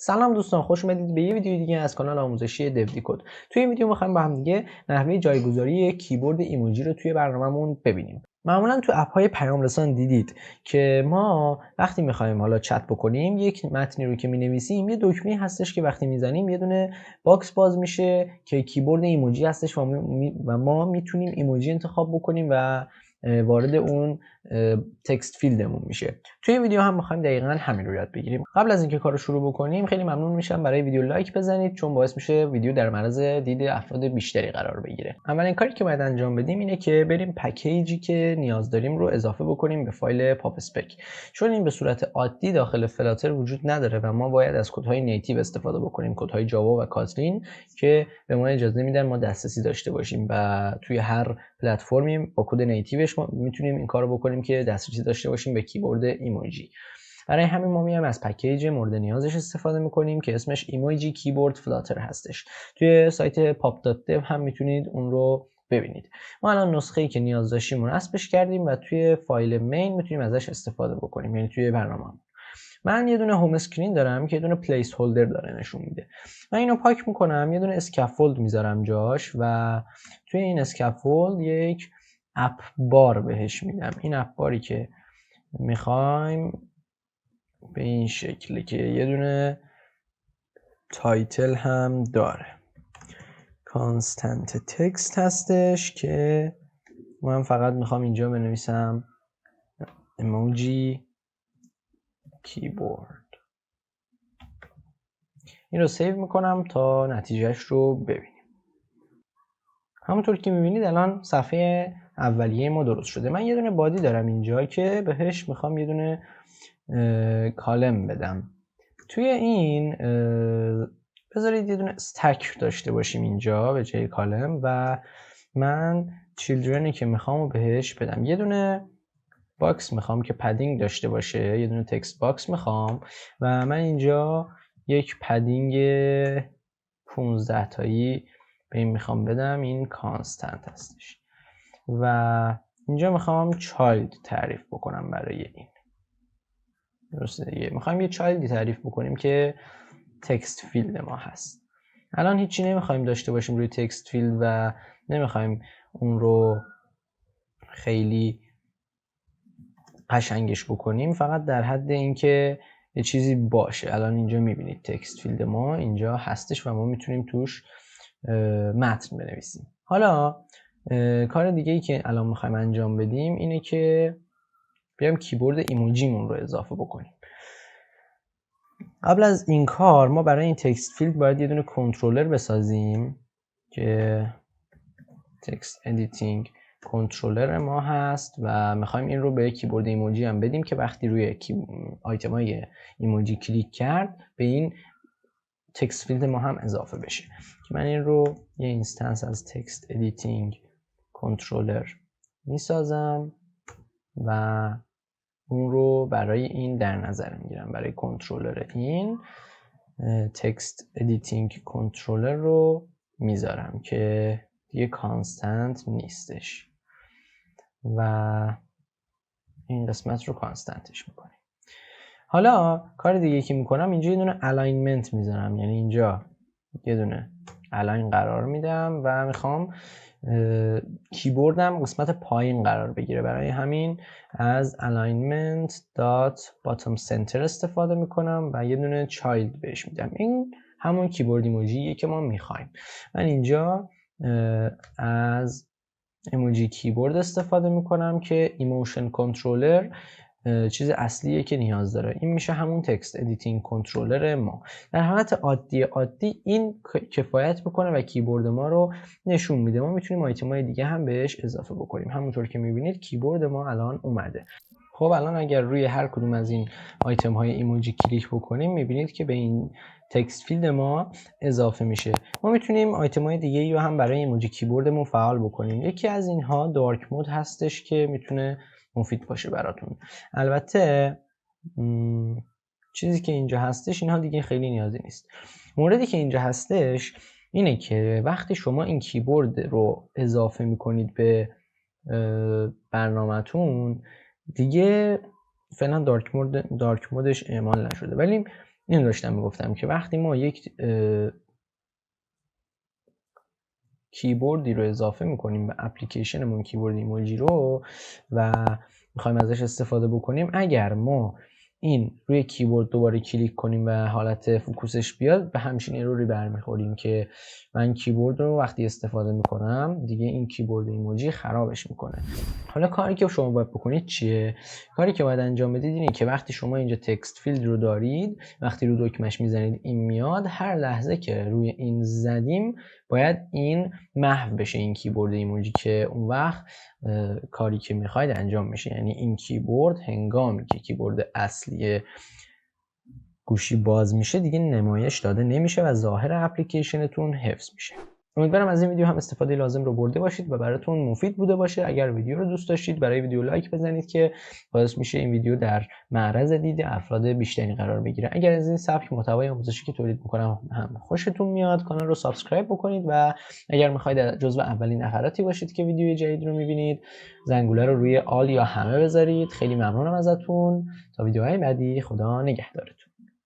سلام دوستان، خوش اومدید به یه ویدیو دیگه از کانال آموزشی devdecode. توی این ویدیو می‌خوایم با هم دیگه نحوه جایگذاری کیبورد ایموجی رو توی برنامه‌مون ببینیم. معمولا تو اپ‌های پیام رسان دیدید که ما وقتی می‌خوایم حالا چت بکنیم، یک متنی رو که می‌نویسیم، یه دکمه‌ای هستش که وقتی می‌زنیم یه دونه باکس باز میشه که کیبورد ایموجی هستش و ما میتونیم ایموجی انتخاب بکنیم و وارد اون تکست فیلدمون میشه. توی این ویدیو هم می‌خوایم دقیقاً همین رو یاد بگیریم. قبل از اینکه کارو شروع بکنیم خیلی ممنون میشم برای ویدیو لایک بزنید، چون باعث میشه ویدیو در معرض دید افراد بیشتری قرار بگیره. اولین کاری که باید انجام بدیم اینه که بریم پکیجی که نیاز داریم رو اضافه بکنیم به فایل پاپ اسپک. چون این به صورت عادی داخل فلاتر وجود نداره و ما باید از کدهای نیتیو استفاده بکنیم، کدهای جاوا و کاتلین که به ما اجازه میدن ما دسترسی داشته باشیم و توی هر پلتفرمی با کد نیتیوش ما میتونیم این کارو بکنیم که دسترسی داشته باشیم به کیبورد ایموجی. برای همین ما میایم از پکیج مورد نیازش استفاده میکنیم که اسمش ایموجی کیبورد فلاتر هستش. توی سایت pop.dev هم میتونید اون رو ببینید. ما الان نسخه‌ای که نیاز داشتیم رو نصبش کردیم و توی فایل مین میتونیم ازش استفاده بکنیم، یعنی توی برنامه. من یه دونه هوم اسکرین دارم که یه دونه پلیس هولدر داره نشون میده. من اینو پاک میکنم، یه دونه اسکافولد میذارم جاش و توی این اسکافولد یک اپ بار بهش میدم. این اپ باری که میخوایم به این شکله که یه دونه تایتل هم داره، کانستنت تکست هستش که من فقط میخوام اینجا بنویسم ایموجی کیبورد. این رو سیو میکنم تا نتیجهش رو ببینیم. همونطور که میبینید الان صفحه اولیه ما درست شده. من یه دونه بادی دارم اینجا که بهش میخوام یه دونه کالم بدم. توی این بذارید یه دونه استک داشته باشیم اینجا به جای کالم و من چیلدرنی که میخوام بهش بدم. یه دونه باکس میخوام که پدینگ داشته باشه، یه دونه تکست باکس میخوام و من اینجا یک پدینگ 15 تایی به این میخوام بدم. این کانستنت هستش و اینجا میخوام چایلد تعریف بکنم برای این. درسته دیگه، میخوایم یه چایلدی تعریف بکنیم که تکست فیلد ما هست. الان هیچی نمیخوایم داشته باشیم روی تکست فیلد و نمیخوایم اون رو خیلی قشنگش بکنیم، فقط در حد اینکه یه چیزی باشه. الان اینجا میبینید تکست فیلد ما اینجا هستش و ما میتونیم توش متن بنویسیم. حالا کار دیگه ای که الان میخوایم انجام بدیم اینه که بیایم کیبورد ایموجیمون رو اضافه بکنیم. قبل از این کار ما برای این تکست فیلد باید یه دونه کنترلر بسازیم که تکست ادیتینگ کنترلر ما هست و میخوایم این رو به کیبورد ایموجی هم بدیم که وقتی روی آیتمای ایموجی کلیک کرد به این تکست فیلد ما هم اضافه بشه. که من این رو یه اینستنس از تکست ادیتینگ کنترلر میسازم و اون رو برای این در نظر میگیرم. برای کنترلر این تکست ادیتینگ کنترلر رو میذارم که دیگه کانستنت نیستش و این قسمت رو کانستنتش میکنیم. حالا کار دیگه که میکنم اینجا یه دونه الاینمنت میذارم، یعنی اینجا یه دونه الاین قرار میدم و میخوام کیبوردم قسمت پایین قرار بگیره. برای همین از alignment dot bottom center استفاده میکنم و یه دونه child بهش میدم. این همون کیبورد ایموجیه که ما میخوایم. من اینجا از ایموجی کیبورد استفاده میکنم که ایموشن کنترلر چیز اصلیه که نیاز داره. این میشه همون تکست ادیتینگ کنترلر ما. در حالت عادی این کفایت میکنه و کیبورد ما رو نشون میده. ما میتونیم آیتمای دیگه هم بهش اضافه بکنیم. همونطور که میبینید کیبورد ما الان اومده. خب الان اگر روی هر کدوم از این آیتم های ایموجی کلیک بکنیم میبینید که به این تکست فیلد ما اضافه میشه. ما میتونیم آیتم های دیگه رو هم برای ایموجی کیبوردمون فعال بکنیم. یکی از اینها دارک مود هستش که میتونه مفید باشه براتون. البته چیزی که اینجا هستش اینها دیگه خیلی نیازی نیست. موردی که اینجا هستش اینه که وقتی شما این کیبورد رو اضافه میکنید به برنامه‌تون دیگه فعلا دارک مودش اعمال نشده، ولی این داشتم میگفتم که وقتی ما یک کیبوردی رو اضافه میکنیم به اپلیکیشنمون، کیبورد ایموجی رو، و میخوایم ازش استفاده بکنیم، اگر ما این روی کیبورد دوباره کلیک کنیم و حالت فوکوسش بیاد، به همچین اروری برمیخوریم که من کیبورد رو وقتی استفاده میکنم دیگه این کیبورد ایموجی خرابش میکنه. حالا کاری که شما باید بکنید چیه؟ کاری که باید انجام بدید اینه که وقتی شما اینجا تکست فیلد رو دارید، وقتی رو دکمه‌اش میزنید این میاد، هر لحظه که روی این زدیم باید این محو بشه، این کیبورد ایموجی، که اون وقت کاری که میخواید انجام میشه. یعنی این کیبورد هنگامی که کیبورد اصلی گوشی باز میشه دیگه نمایش داده نمیشه و ظاهر اپلیکیشنتون حفظ میشه. امیدوارم از این ویدیو هم استفاده لازم رو برده باشید و براتون مفید بوده باشه. اگر ویدیو رو دوست داشتید برای ویدیو لایک بزنید که باعث میشه این ویدیو در معرض دید افراد بیشتری قرار بگیره. اگر از این سبک محتوای آموزشی که تولید میکنم هم خوشتون میاد، کانال رو سابسکرایب بکنید و اگر میخواید جزو اولین نفراتی باشید که ویدیو جدید رو میبینید، زنگوله رو روی آل یا همه بذارید. خیلی ممنونم ازتون. تا ویدیوهای بعدی، خدا نگهدارتون.